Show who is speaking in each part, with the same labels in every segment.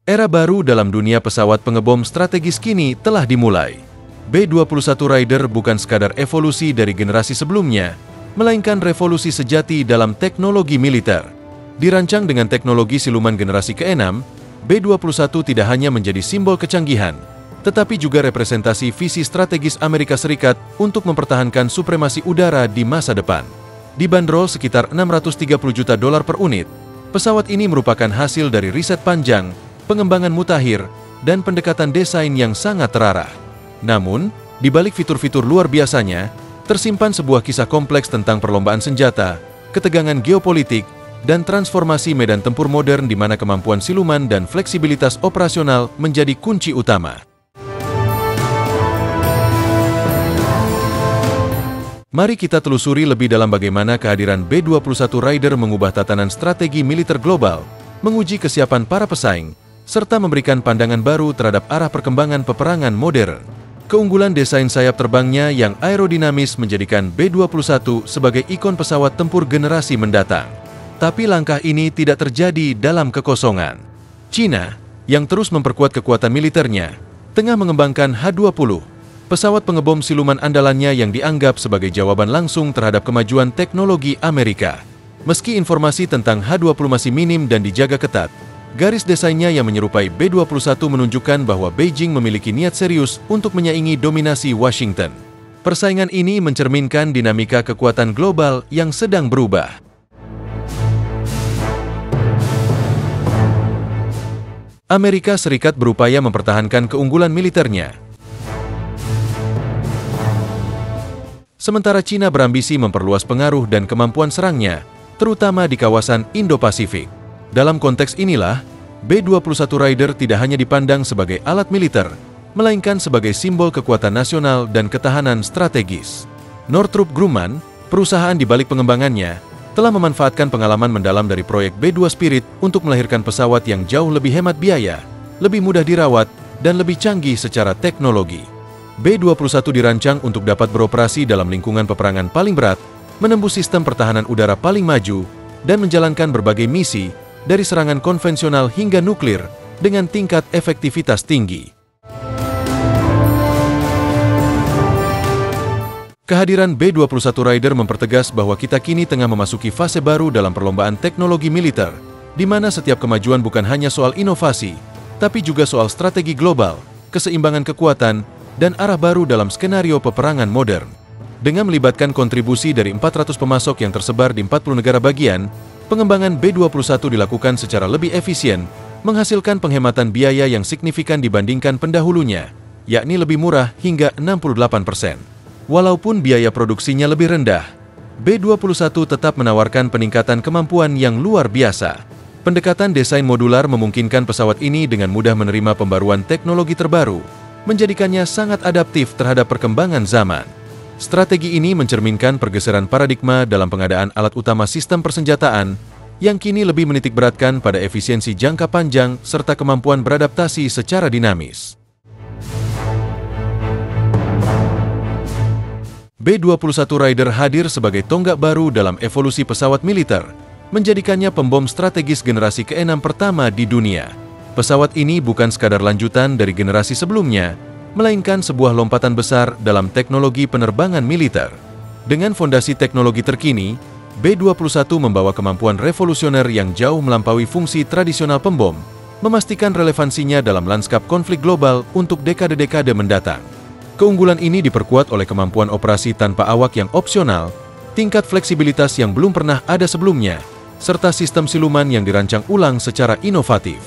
Speaker 1: Era baru dalam dunia pesawat pengebom strategis kini telah dimulai. B-21 Raider bukan sekadar evolusi dari generasi sebelumnya, melainkan revolusi sejati dalam teknologi militer. Dirancang dengan teknologi siluman generasi ke-6, B-21 tidak hanya menjadi simbol kecanggihan, tetapi juga representasi visi strategis Amerika Serikat untuk mempertahankan supremasi udara di masa depan. Dibanderol sekitar $630 juta per unit, pesawat ini merupakan hasil dari riset panjang, pengembangan mutakhir, dan pendekatan desain yang sangat terarah. Namun, di balik fitur-fitur luar biasanya, tersimpan sebuah kisah kompleks tentang perlombaan senjata, ketegangan geopolitik, dan transformasi medan tempur modern di mana kemampuan siluman dan fleksibilitas operasional menjadi kunci utama. Mari kita telusuri lebih dalam bagaimana kehadiran B-21 Raider mengubah tatanan strategi militer global, menguji kesiapan para pesaing, serta memberikan pandangan baru terhadap arah perkembangan peperangan modern. Keunggulan desain sayap terbangnya yang aerodinamis menjadikan B-21 sebagai ikon pesawat tempur generasi mendatang. Tapi langkah ini tidak terjadi dalam kekosongan. China, yang terus memperkuat kekuatan militernya, tengah mengembangkan H-20, pesawat pengebom siluman andalannya yang dianggap sebagai jawaban langsung terhadap kemajuan teknologi Amerika. Meski informasi tentang H-20 masih minim dan dijaga ketat, garis desainnya yang menyerupai B-21 menunjukkan bahwa Beijing memiliki niat serius untuk menyaingi dominasi Washington. Persaingan ini mencerminkan dinamika kekuatan global yang sedang berubah. Amerika Serikat berupaya mempertahankan keunggulan militernya, sementara China berambisi memperluas pengaruh dan kemampuan serangnya, terutama di kawasan Indo-Pasifik. Dalam konteks inilah, B-21 Raider tidak hanya dipandang sebagai alat militer, melainkan sebagai simbol kekuatan nasional dan ketahanan strategis. Northrop Grumman, perusahaan di balik pengembangannya, telah memanfaatkan pengalaman mendalam dari proyek B-2 Spirit untuk melahirkan pesawat yang jauh lebih hemat biaya, lebih mudah dirawat, dan lebih canggih secara teknologi. B-21 dirancang untuk dapat beroperasi dalam lingkungan peperangan paling berat, menembus sistem pertahanan udara paling maju, dan menjalankan berbagai misi, dari serangan konvensional hingga nuklir, dengan tingkat efektivitas tinggi. Kehadiran B-21 Raider mempertegas bahwa kita kini tengah memasuki fase baru dalam perlombaan teknologi militer, di mana setiap kemajuan bukan hanya soal inovasi, tapi juga soal strategi global, keseimbangan kekuatan, dan arah baru dalam skenario peperangan modern. Dengan melibatkan kontribusi dari 400 pemasok yang tersebar di 40 negara bagian, pengembangan B-21 dilakukan secara lebih efisien, menghasilkan penghematan biaya yang signifikan dibandingkan pendahulunya, yakni lebih murah hingga 68%. Walaupun biaya produksinya lebih rendah, B-21 tetap menawarkan peningkatan kemampuan yang luar biasa. Pendekatan desain modular memungkinkan pesawat ini dengan mudah menerima pembaruan teknologi terbaru, menjadikannya sangat adaptif terhadap perkembangan zaman. Strategi ini mencerminkan pergeseran paradigma dalam pengadaan alat utama sistem persenjataan, yang kini lebih menitikberatkan pada efisiensi jangka panjang serta kemampuan beradaptasi secara dinamis. B-21 Raider hadir sebagai tonggak baru dalam evolusi pesawat militer, menjadikannya pembom strategis generasi ke-6 pertama di dunia. Pesawat ini bukan sekadar lanjutan dari generasi sebelumnya, melainkan sebuah lompatan besar dalam teknologi penerbangan militer. Dengan fondasi teknologi terkini, B-21 membawa kemampuan revolusioner yang jauh melampaui fungsi tradisional pembom, memastikan relevansinya dalam lanskap konflik global untuk dekade-dekade mendatang. Keunggulan ini diperkuat oleh kemampuan operasi tanpa awak yang opsional, tingkat fleksibilitas yang belum pernah ada sebelumnya, serta sistem siluman yang dirancang ulang secara inovatif.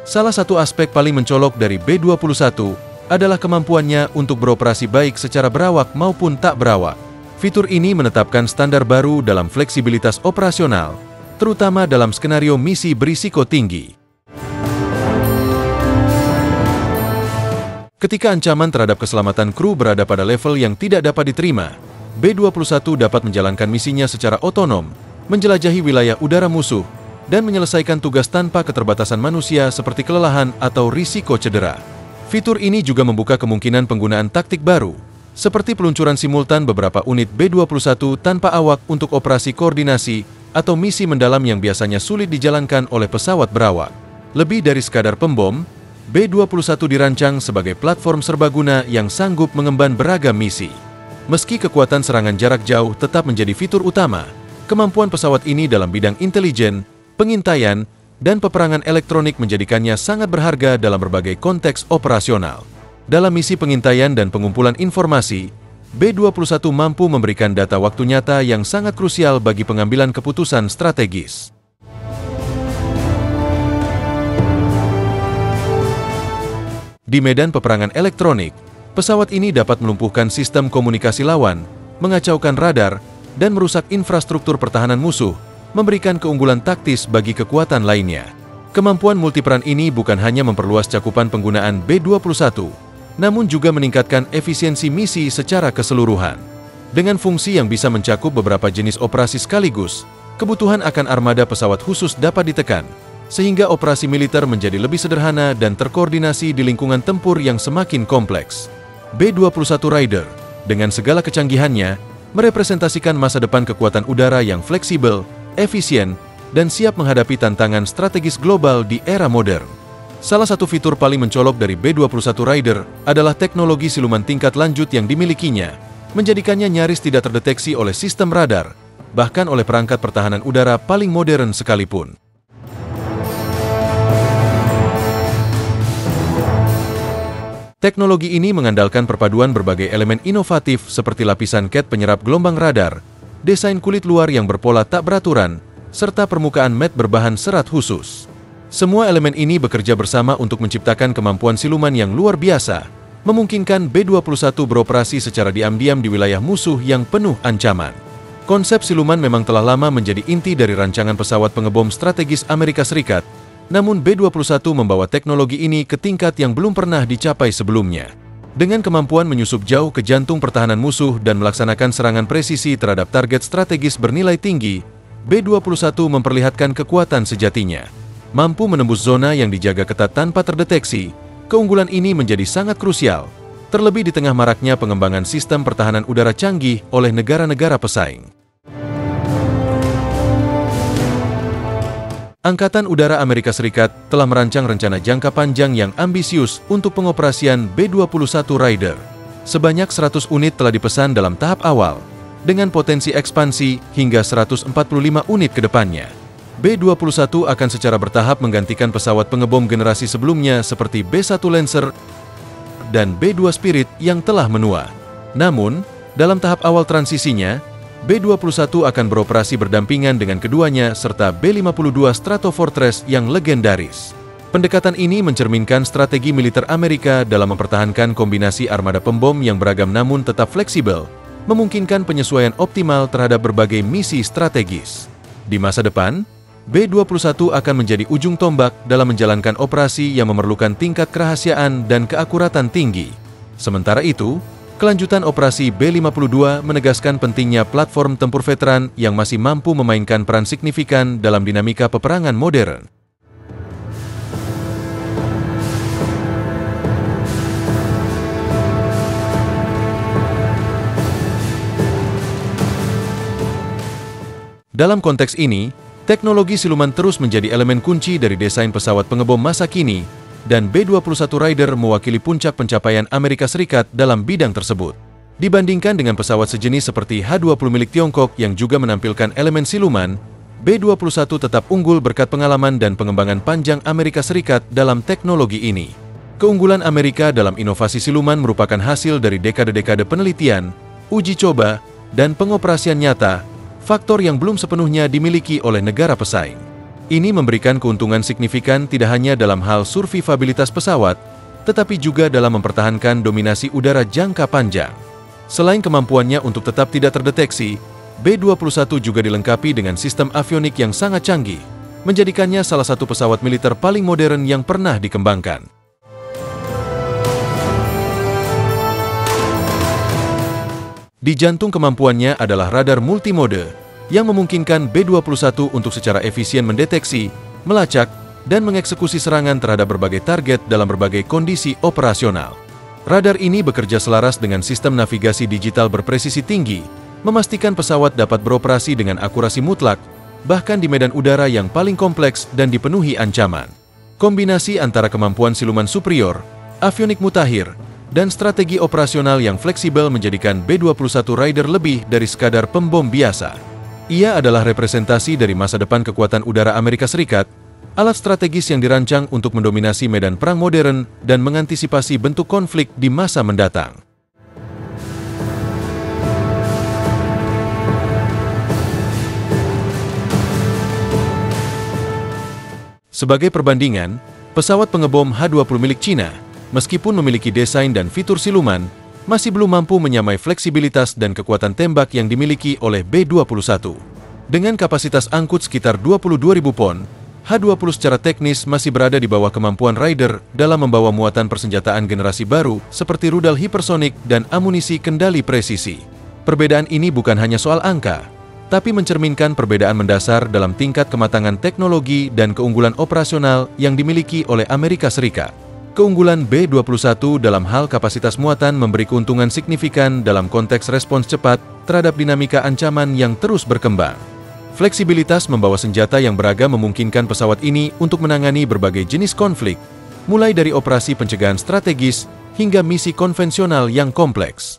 Speaker 1: Salah satu aspek paling mencolok dari B-21 adalah kemampuannya untuk beroperasi baik secara berawak maupun tak berawak. Fitur ini menetapkan standar baru dalam fleksibilitas operasional, terutama dalam skenario misi berisiko tinggi. Ketika ancaman terhadap keselamatan kru berada pada level yang tidak dapat diterima, B-21 dapat menjalankan misinya secara otonom, menjelajahi wilayah udara musuh, dan menyelesaikan tugas tanpa keterbatasan manusia seperti kelelahan atau risiko cedera. Fitur ini juga membuka kemungkinan penggunaan taktik baru, seperti peluncuran simultan beberapa unit B-21 tanpa awak untuk operasi koordinasi atau misi mendalam yang biasanya sulit dijalankan oleh pesawat berawak. Lebih dari sekadar pembom, B-21 dirancang sebagai platform serbaguna yang sanggup mengemban beragam misi. Meski kekuatan serangan jarak jauh tetap menjadi fitur utama, kemampuan pesawat ini dalam bidang intelijen, pengintaian, dan peperangan elektronik menjadikannya sangat berharga dalam berbagai konteks operasional. Dalam misi pengintaian dan pengumpulan informasi, B-21 mampu memberikan data waktu nyata yang sangat krusial bagi pengambilan keputusan strategis. Di medan peperangan elektronik, pesawat ini dapat melumpuhkan sistem komunikasi lawan, mengacaukan radar, dan merusak infrastruktur pertahanan musuh, memberikan keunggulan taktis bagi kekuatan lainnya. Kemampuan multiperan ini bukan hanya memperluas cakupan penggunaan B-21, namun juga meningkatkan efisiensi misi secara keseluruhan. Dengan fungsi yang bisa mencakup beberapa jenis operasi sekaligus, kebutuhan akan armada pesawat khusus dapat ditekan, sehingga operasi militer menjadi lebih sederhana dan terkoordinasi di lingkungan tempur yang semakin kompleks. B-21 Raider, dengan segala kecanggihannya, merepresentasikan masa depan kekuatan udara yang fleksibel, efisien, dan siap menghadapi tantangan strategis global di era modern. Salah satu fitur paling mencolok dari B-21 Raider adalah teknologi siluman tingkat lanjut yang dimilikinya, menjadikannya nyaris tidak terdeteksi oleh sistem radar, bahkan oleh perangkat pertahanan udara paling modern sekalipun. Teknologi ini mengandalkan perpaduan berbagai elemen inovatif seperti lapisan cat penyerap gelombang radar, desain kulit luar yang berpola tak beraturan, serta permukaan matte berbahan serat khusus. Semua elemen ini bekerja bersama untuk menciptakan kemampuan siluman yang luar biasa, memungkinkan B-21 beroperasi secara diam-diam di wilayah musuh yang penuh ancaman. Konsep siluman memang telah lama menjadi inti dari rancangan pesawat pengebom strategis Amerika Serikat, namun B-21 membawa teknologi ini ke tingkat yang belum pernah dicapai sebelumnya. Dengan kemampuan menyusup jauh ke jantung pertahanan musuh dan melaksanakan serangan presisi terhadap target strategis bernilai tinggi, B-21 memperlihatkan kekuatan sejatinya. Mampu menembus zona yang dijaga ketat tanpa terdeteksi, keunggulan ini menjadi sangat krusial, terlebih di tengah maraknya pengembangan sistem pertahanan udara canggih oleh negara-negara pesaing. Angkatan Udara Amerika Serikat telah merancang rencana jangka panjang yang ambisius untuk pengoperasian B-21 Raider. Sebanyak 100 unit telah dipesan dalam tahap awal, dengan potensi ekspansi hingga 145 unit ke depannya. B-21 akan secara bertahap menggantikan pesawat pengebom generasi sebelumnya seperti B-1 Lancer dan B-2 Spirit yang telah menua. Namun, dalam tahap awal transisinya, B-21 akan beroperasi berdampingan dengan keduanya serta B-52 Stratofortress yang legendaris. Pendekatan ini mencerminkan strategi militer Amerika dalam mempertahankan kombinasi armada pembom yang beragam namun tetap fleksibel, memungkinkan penyesuaian optimal terhadap berbagai misi strategis. Di masa depan, B-21 akan menjadi ujung tombak dalam menjalankan operasi yang memerlukan tingkat kerahasiaan dan keakuratan tinggi. Sementara itu, kelanjutan operasi B-52 menegaskan pentingnya platform tempur veteran yang masih mampu memainkan peran signifikan dalam dinamika peperangan modern. Dalam konteks ini, teknologi siluman terus menjadi elemen kunci dari desain pesawat pengebom masa kini, dan B-21 Raider mewakili puncak pencapaian Amerika Serikat dalam bidang tersebut. Dibandingkan dengan pesawat sejenis seperti H-20 milik Tiongkok yang juga menampilkan elemen siluman, B-21 tetap unggul berkat pengalaman dan pengembangan panjang Amerika Serikat dalam teknologi ini. Keunggulan Amerika dalam inovasi siluman merupakan hasil dari dekade-dekade penelitian, uji coba, dan pengoperasian nyata, faktor yang belum sepenuhnya dimiliki oleh negara pesaing. Ini memberikan keuntungan signifikan tidak hanya dalam hal survivabilitas pesawat, tetapi juga dalam mempertahankan dominasi udara jangka panjang. Selain kemampuannya untuk tetap tidak terdeteksi, B-21 juga dilengkapi dengan sistem avionik yang sangat canggih, menjadikannya salah satu pesawat militer paling modern yang pernah dikembangkan. Di jantung kemampuannya adalah radar multimode, yang memungkinkan B-21 untuk secara efisien mendeteksi, melacak, dan mengeksekusi serangan terhadap berbagai target dalam berbagai kondisi operasional. Radar ini bekerja selaras dengan sistem navigasi digital berpresisi tinggi, memastikan pesawat dapat beroperasi dengan akurasi mutlak, bahkan di medan udara yang paling kompleks dan dipenuhi ancaman. Kombinasi antara kemampuan siluman superior, avionik mutakhir, dan strategi operasional yang fleksibel menjadikan B-21 Raider lebih dari sekadar pembom biasa. Ia adalah representasi dari masa depan kekuatan udara Amerika Serikat, alat strategis yang dirancang untuk mendominasi medan perang modern dan mengantisipasi bentuk konflik di masa mendatang. Sebagai perbandingan, pesawat pengebom H-20 milik Cina, meskipun memiliki desain dan fitur siluman, masih belum mampu menyamai fleksibilitas dan kekuatan tembak yang dimiliki oleh B-21. Dengan kapasitas angkut sekitar 22.000 pon, H-20 secara teknis masih berada di bawah kemampuan Raider dalam membawa muatan persenjataan generasi baru seperti rudal hipersonik dan amunisi kendali presisi. Perbedaan ini bukan hanya soal angka, tapi mencerminkan perbedaan mendasar dalam tingkat kematangan teknologi dan keunggulan operasional yang dimiliki oleh Amerika Serikat. Keunggulan B-21 dalam hal kapasitas muatan memberi keuntungan signifikan dalam konteks respons cepat terhadap dinamika ancaman yang terus berkembang. Fleksibilitas membawa senjata yang beragam memungkinkan pesawat ini untuk menangani berbagai jenis konflik, mulai dari operasi pencegahan strategis hingga misi konvensional yang kompleks.